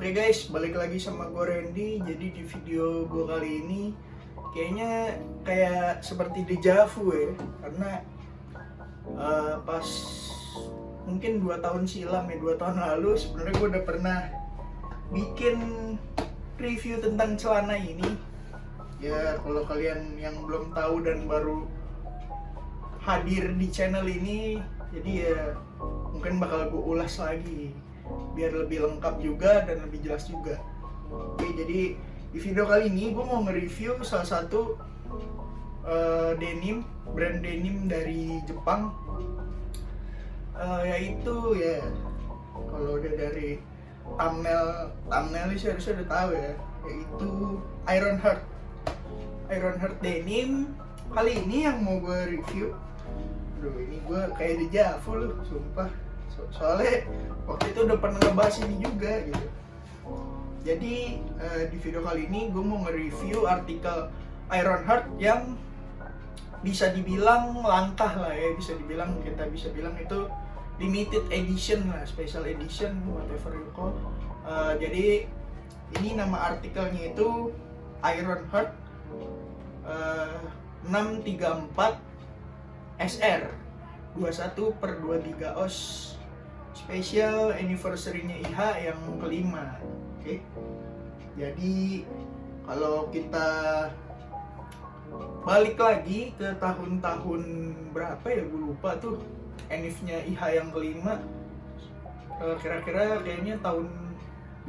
Oke guys, balik lagi sama gue Randy. Jadi di video gue kali ini kayaknya kayak seperti deja vu ya. Karena pas mungkin 2 tahun silam ya, 2 tahun lalu sebenarnya gue udah pernah bikin review tentang celana ini. Ya kalau kalian yang belum tahu dan baru hadir di channel ini, jadi ya mungkin bakal gue ulas lagi biar lebih lengkap juga dan lebih jelas juga. Oke, jadi di video kali ini gue mau nge-review salah satu denim, brand denim dari Jepang, yaitu ya kalau udah dari thumbnail sih harusnya udah tahu ya, yaitu Ironheart denim. Kali ini yang mau gue review, aduh ini gue kayak deja vu loh, sumpah. Soalnya waktu itu udah pernah ngebahas ini juga gitu. Jadi di video kali ini gue mau nge-review artikel Ironheart yang bisa dibilang langka lah ya, kita bisa bilang itu limited edition lah, special edition, whatever you call. Jadi ini nama artikelnya itu Ironheart 634 SR 21/23 oz, special anniversary-nya IH yang kelima. Oke. Jadi kalau kita balik lagi ke tahun-tahun berapa ya, gue lupa tuh anniversary-nya IH yang kelima, kira-kira kayaknya tahun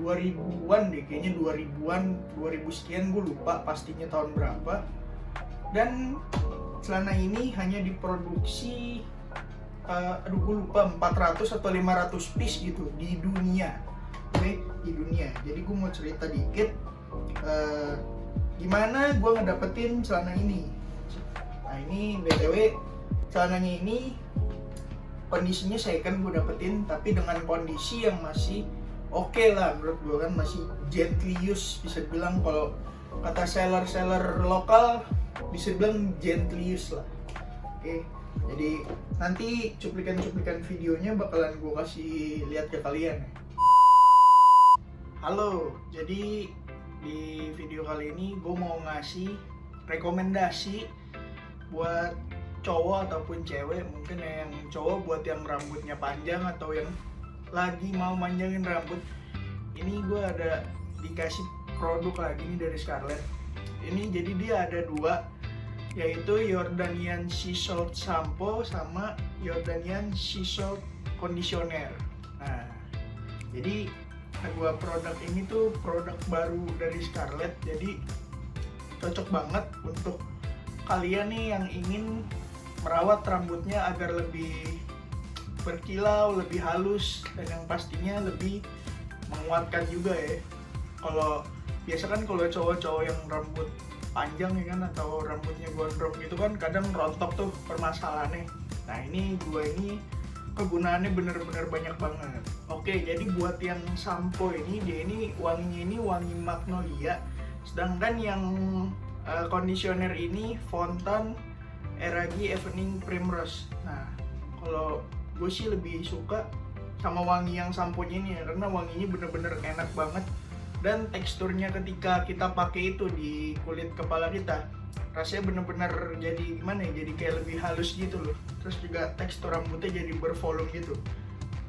2000-an deh, kayaknya 2000 sekian, gue lupa pastinya tahun berapa. Dan celana ini hanya diproduksi gue lupa 400 atau 500 piece gitu di dunia. Oke, di dunia. Jadi gue mau cerita dikit gimana gue ngedapetin celana ini. Nah ini BTW celananya ini kondisinya second gue dapetin, tapi dengan kondisi yang masih oke lah menurut gue, kan masih gently used, bisa bilang kalau kata seller lokal bisa bilang gently used lah. Oke. Jadi nanti cuplikan videonya bakalan gue kasih lihat ke kalian. Halo, jadi di video kali ini gue mau ngasih rekomendasi buat cowok ataupun cewek. Mungkin yang cowok buat yang rambutnya panjang atau yang lagi mau manjangin rambut. Ini gue ada dikasih produk lagi nih dari Scarlett. Ini jadi dia ada dua, yaitu Jordanian Sea Salt Shampoo sama Jordanian Sea Salt Conditioner. Nah, jadi dua produk ini tuh produk baru dari Scarlett, jadi cocok banget untuk kalian nih yang ingin merawat rambutnya agar lebih berkilau, lebih halus, dan yang pastinya lebih menguatkan juga ya. Kalau biasa kan kalau cowok-cowok yang rambut panjang ya kan, atau rambutnya gondrong gitu kan, kadang rontok tuh permasalahannya. Nah ini dua ini kegunaannya bener-bener banyak banget. Oke, jadi buat yang sampo ini, dia ini wanginya ini wangi magnolia, sedangkan yang conditioner ini Fontan Eragi Evening Primrose. Nah kalau gue sih lebih suka sama wangi yang samponya ini ya, karena wanginya bener-bener enak banget. Dan teksturnya ketika kita pakai itu di kulit kepala kita, rasanya bener-bener jadi gimana ya, jadi kayak lebih halus gitu loh. Terus juga tekstur rambutnya jadi bervolume gitu.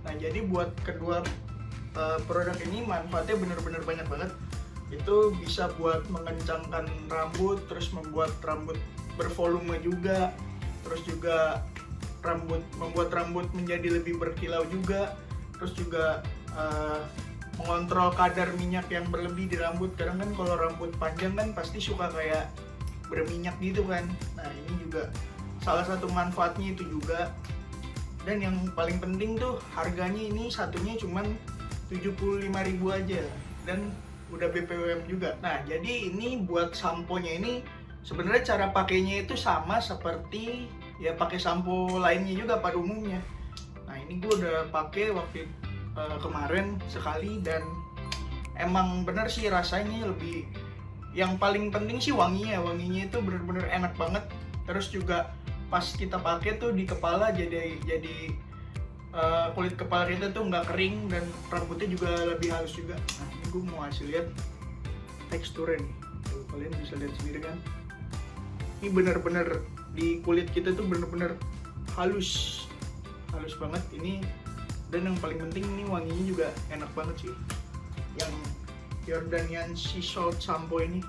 Nah jadi buat kedua produk ini manfaatnya bener-bener banyak banget. Itu bisa buat mengencangkan rambut, terus membuat rambut bervolume juga, terus juga membuat rambut menjadi lebih berkilau juga, terus juga mengontrol kadar minyak yang berlebih di rambut. Kadang kan kalau rambut panjang kan pasti suka kayak berminyak gitu kan. Nah ini juga salah satu manfaatnya itu juga. Dan yang paling penting tuh harganya ini satunya cuman 75.000 aja dan udah BPOM juga. Nah jadi ini buat samponya ini sebenarnya cara pakainya itu sama seperti ya pakai sampo lainnya juga pada umumnya. Nah ini gue udah pakai waktu kemarin sekali, dan emang bener sih rasanya lebih, yang paling penting sih wanginya itu bener-bener enak banget. Terus juga pas kita pakai tuh di kepala jadi kulit kepala kita tuh nggak kering dan rambutnya juga lebih halus juga. Nah ini gue mau ngasih lihat teksturnya nih, tuh, kalian bisa lihat sendiri kan. Ini bener-bener di kulit kita tuh bener-bener halus banget ini. Dan yang paling penting ini wanginya juga enak banget sih, yang Jordanian Sea Salt Shampoo ini.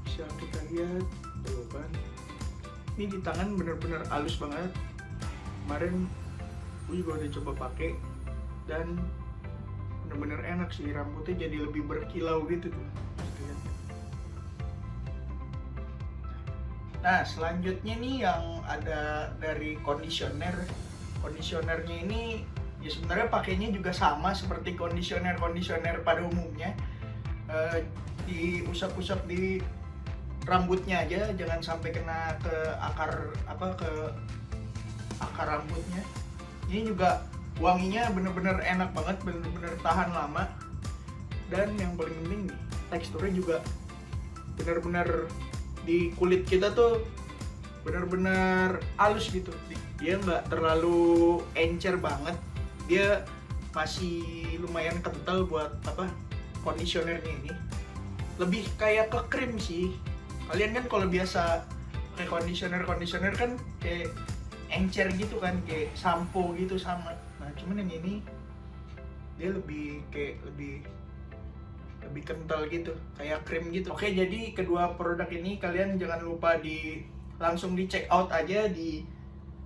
Bisa kita lihat tuh kan, ini di tangan bener-bener halus banget. Kemarin gue juga udah coba pakai dan bener-bener enak sih, rambutnya jadi lebih berkilau gitu tuh. Nah selanjutnya nih yang ada dari kondisionernya ini ya sebenarnya pakainya juga sama seperti kondisioner pada umumnya. Diusap-usap di rambutnya aja, jangan sampai kena ke akar rambutnya. Ini juga wanginya bener-bener enak banget, bener-bener tahan lama. Dan yang paling penting nih, teksturnya juga bener-bener di kulit kita tuh bener-bener halus gitu. Dia nggak terlalu encer banget, dia masih lumayan kental buat kondisionernya ini. Lebih kayak ke krim sih. Kalian kan kalau biasa pakai kondisioner kan kayak encer gitu kan, kayak sampo gitu sama. Nah cuman yang ini dia lebih kental gitu, kayak krim gitu. Oke, jadi kedua produk ini kalian jangan lupa langsung di check out aja. Di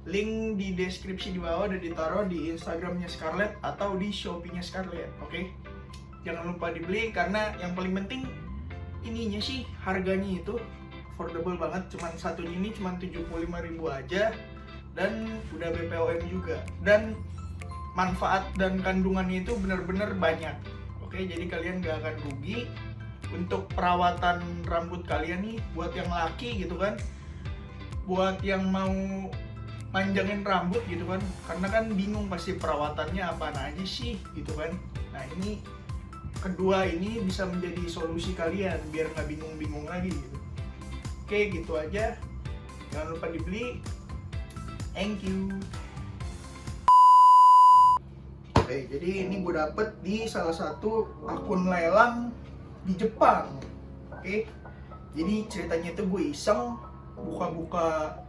link di deskripsi di bawah udah ditaruh di Instagramnya Scarlett atau di Shopee-nya Scarlett. Oke, jangan lupa dibeli karena yang paling penting ininya sih harganya itu affordable banget. Cuman satunya ini cuman 75.000 aja dan udah BPOM juga, dan manfaat dan kandungannya itu benar-benar banyak. Oke, jadi kalian gak akan rugi. Untuk perawatan rambut kalian nih, buat yang laki gitu kan, buat yang mau manjangin rambut gitu kan, karena kan bingung pasti perawatannya apaan aja sih gitu kan. Nah ini kedua ini bisa menjadi solusi kalian biar nggak bingung-bingung lagi gitu. Oke, gitu aja, jangan lupa dibeli. Thank you. Oke, jadi ini gue dapet di salah satu akun lelang di Jepang. Oke, jadi ceritanya itu gue iseng buka-buka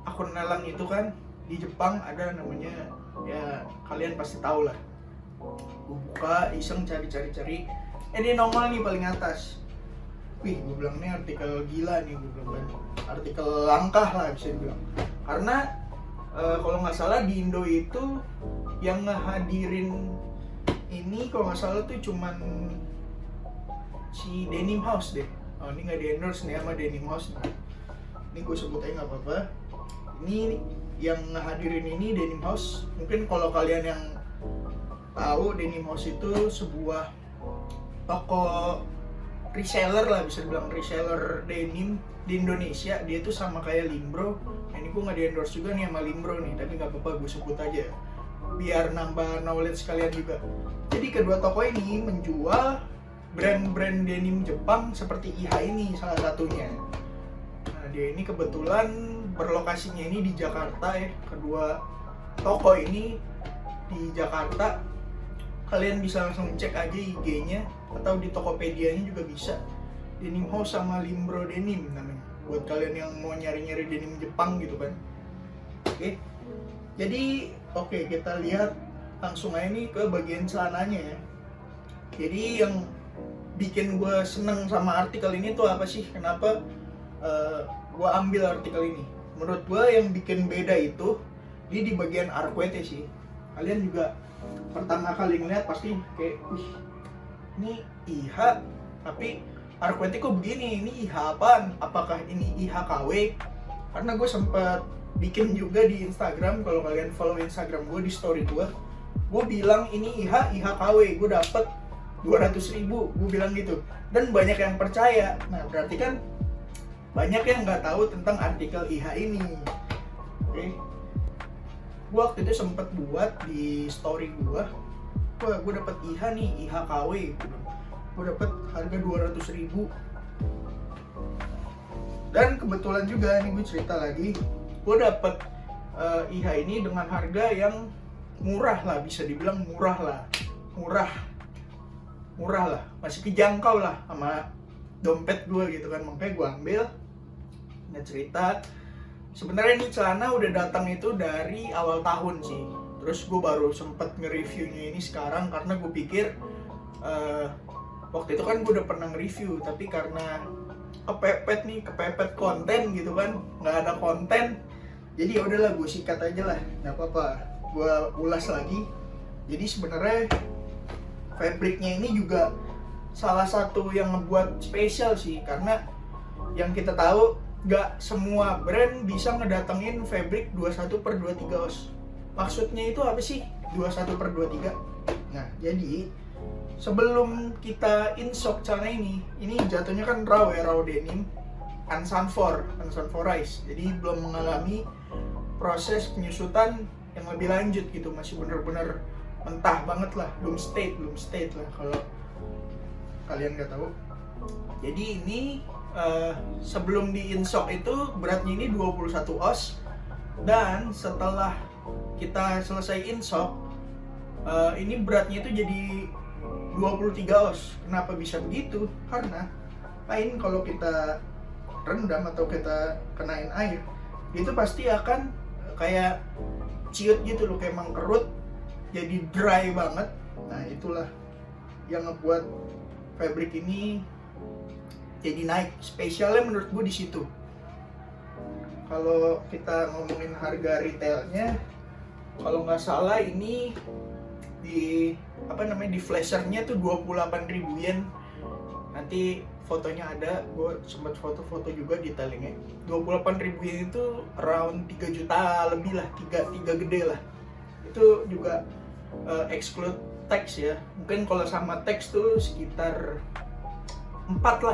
akun lelang itu kan, di Jepang ada namanya, ya kalian pasti tahu lah. Gue buka iseng cari, dia nongol nih paling atas. Wih, gue bilang nih artikel gila nih, gue bilang artikel langkah lah bisa dibilang. Karena kalau nggak salah di Indo itu yang ngehadirin ini kalau nggak salah tuh cuman si Denim House deh. Oh, ini nggak di endorse nih sama Denim House nih. Ini gue sebut aja nggak apa-apa. Ini yang ngehadirin ini Denim House. Mungkin kalau kalian yang tahu, Denim House itu sebuah toko reseller lah, bisa dibilang reseller denim di Indonesia. Dia tuh sama kayak Limbro. Nah, ini gue nggak di endorse juga nih sama Limbro nih, tapi nggak apa-apa gue sebut aja biar nambah knowledge kalian juga. Jadi kedua toko ini menjual brand-brand denim Jepang seperti IHA ini salah satunya. Nah, dia ini kebetulan berlokasinya ini di Jakarta ya. Kedua toko ini di Jakarta. Kalian bisa langsung cek aja IG-nya atau di Tokopedia-nya juga bisa. Denim House sama Limbro Denim namanya. Buat kalian yang mau nyari-nyari denim Jepang gitu kan. Oke. Jadi kita lihat langsung aja nih ke bagian celananya ya. Jadi yang bikin gue seneng sama artikel ini tuh apa sih? Kenapa gue ambil artikel ini? Menurut gue yang bikin beda itu dia di bagian arkwete sih. Kalian juga pertama kali ngeliat pasti kayak, wih, ini IHA tapi arkwete kok begini? Ini IHA apaan? Apakah ini IHA KW? Karena gue sempet bikin juga di Instagram, kalau kalian follow Instagram gue di story gue bilang ini IHA KW, gue dapet 200.000, gue bilang gitu, dan banyak yang percaya. Nah berarti kan banyak yang nggak tahu tentang artikel IHA ini. Oke, gue waktu itu sempet buat di story gue dapet IHA nih, IHA KW, gue dapet harga 200.000. Dan kebetulan juga, ini gue cerita lagi, gue dapet IH ini dengan harga yang murah lah, bisa dibilang murah lah, masih kejangkau lah sama dompet gue gitu kan. Makanya gue ambil. Nah, cerita sebenarnya ini celana udah datang itu dari awal tahun sih, terus gue baru sempet nge-reviewnya ini sekarang karena gue pikir waktu itu kan gue udah pernah nge-review, tapi karena kepepet konten gitu kan, nggak ada konten, jadi ya udahlah gue sikat aja lah, nggak apa-apa, gue ulas lagi. Jadi sebenarnya fabriknya ini juga salah satu yang ngebuat spesial sih, karena yang kita tahu nggak semua brand bisa ngedatengin fabric 21/23 oz. Maksudnya itu apa sih 21/23? Nah, jadi sebelum kita in-stock celana ini jatuhnya kan raw denim, unsanforized, jadi belum mengalami proses penyusutan yang lebih lanjut gitu, masih bener-bener mentah banget lah, belum state lah kalau kalian nggak tahu. Jadi ini sebelum di in-stock itu beratnya ini 21 oz, dan setelah kita selesai in-stock ini beratnya itu jadi 23 oz. Kenapa bisa begitu? Karena lain kalau kita rendam atau kita kenain air, itu pasti akan kayak ciut gitu loh, kayak mengkerut, jadi dry banget. Nah, itulah yang ngebuat fabric ini jadi naik. Spesialnya menurut gue di situ. Kalau kita ngomongin harga retailnya, kalau nggak salah ini di di flashernya tuh 28.000 yen. Nanti fotonya ada, gue sempat foto-foto juga detailingnya. 28.000 yen itu around 3 juta lebih lah, 3 gede lah. Itu juga exclude tax ya. Mungkin kalau sama tax tuh sekitar 4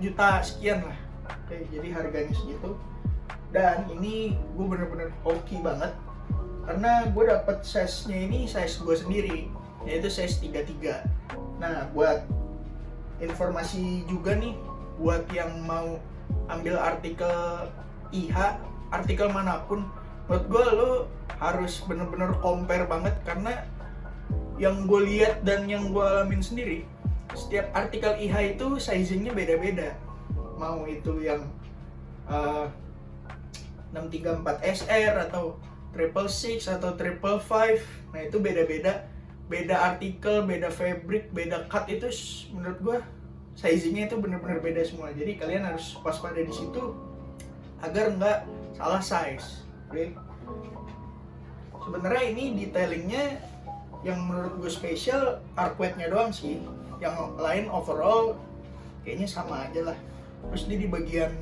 juta sekian lah. Oke, jadi harganya segitu. Dan ini gue bener-bener hoki banget, karena gue dapet size-nya ini size gue sendiri, yaitu size 33. Nah, buat informasi juga nih, buat yang mau ambil artikel IH, artikel manapun, menurut gue lo harus bener-bener compare banget, karena yang gue lihat dan yang gue alamin sendiri, setiap artikel IH itu sizingnya beda-beda. Mau itu yang 634 SR atau 666 atau 555, nah itu beda-beda. Beda artikel, beda fabric, beda cut, itu menurut gue sizingnya itu bener-bener beda semua. Jadi kalian harus waspada di situ agar nggak salah size. Oke. Sebenarnya ini detailingnya yang menurut gue spesial arcuate-nya doang sih. Yang lain overall kayaknya sama aja lah. Terus dia di bagian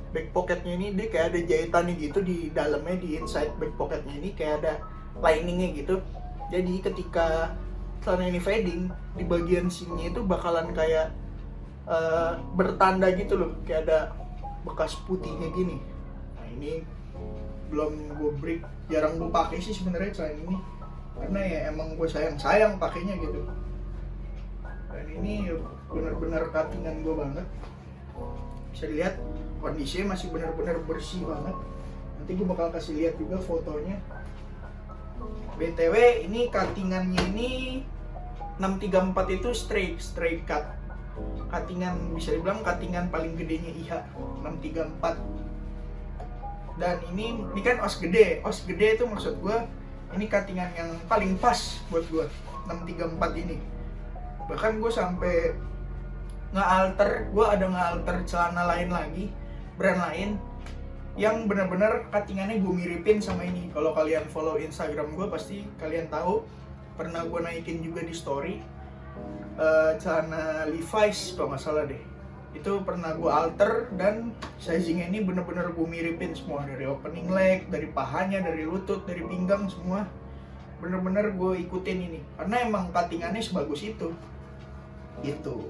back pocketnya ini dia kayak ada jahitannya gitu di dalamnya, di inside back pocketnya ini kayak ada liningnya gitu. Jadi ketika celana ini fading, di bagian sini itu bakalan kayak bertanda gitu loh, kayak ada bekas putihnya gini. Nah, ini belum gue break, jarang gue pakai sih sebenarnya celana ini, karena ya emang gue sayang pakainya gitu. Dan ini benar-benar cuttingan gue banget. Bisa dilihat kondisinya masih benar-benar bersih banget. Nanti gue bakal kasih lihat juga fotonya. BTW ini cuttingannya ini 634 itu straight cut. Cuttingan, bisa dibilang cuttingan paling gedenya IH 634. Dan ini kan os gede itu maksud gue ini cuttingan yang paling pas buat gue 634 ini. Bahkan gue sampai nge-alter celana lain lagi, brand lain yang benar-benar cuttingannya gue miripin sama ini. Kalau kalian follow Instagram gue pasti kalian tahu, pernah gue naikin juga di story celana Levi's kalau nggak salah deh. Itu pernah gue alter dan sizingnya ini benar-benar gue miripin semua, dari opening leg, dari pahanya, dari lutut, dari pinggang, semua benar-benar gue ikutin ini karena emang cuttingannya sebagus itu gitu.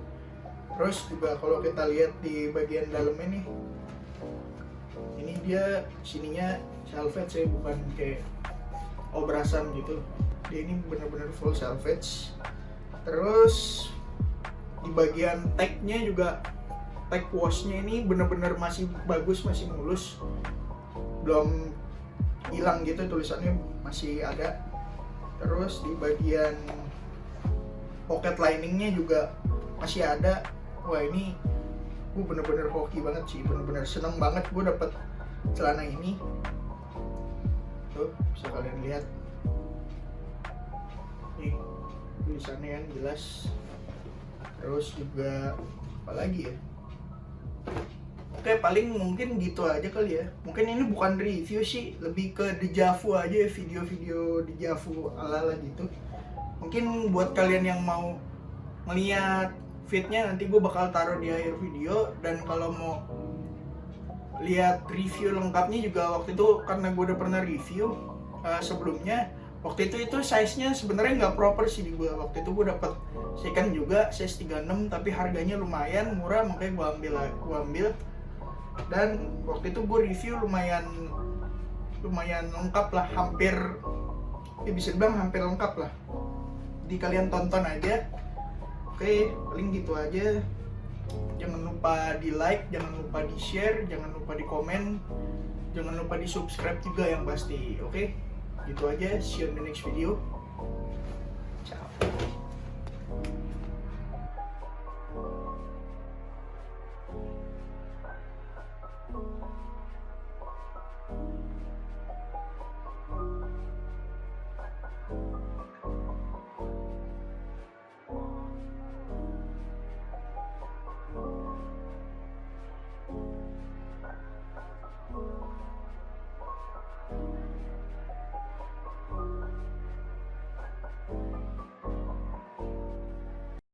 Terus juga kalau kita lihat di bagian dalamnya nih, ini dia sininya selvage ya, bukan kayak obrasan gitu. Dia ini benar-benar full selvage. Terus di bagian tagnya juga tag washnya ini bener-bener masih bagus, masih mulus, belum hilang gitu, tulisannya masih ada. Terus di bagian pocket liningnya juga masih ada. Wah, ini gue bener-bener hoki banget sih, bener-bener seneng banget gue dapet celana ini. Tuh bisa kalian lihat nih tulisannya yang jelas. Terus juga apa lagi ya, oke paling mungkin gitu aja kali ya. Mungkin ini bukan review sih, lebih ke dejavu aja ya, video-video dejavu ala-ala gitu. Mungkin buat kalian yang mau melihat fitnya nanti gue bakal taruh di akhir video. Dan kalau mau lihat review lengkapnya juga, waktu itu karena gue udah pernah review sebelumnya, waktu itu size-nya sebenarnya nggak proper sih di gue. Waktu itu gue dapet second juga size 36, tapi harganya lumayan murah, makanya gue ambil. Dan waktu itu gue review lumayan lengkap lah, hampir ya bisa dibilang hampir lengkap lah. Jadi kalian tonton aja. Oke, paling gitu aja. Jangan lupa di like, jangan lupa di share, jangan lupa di komen, jangan lupa di subscribe juga yang pasti. Oke, gitu aja. See you in the next video. Ciao.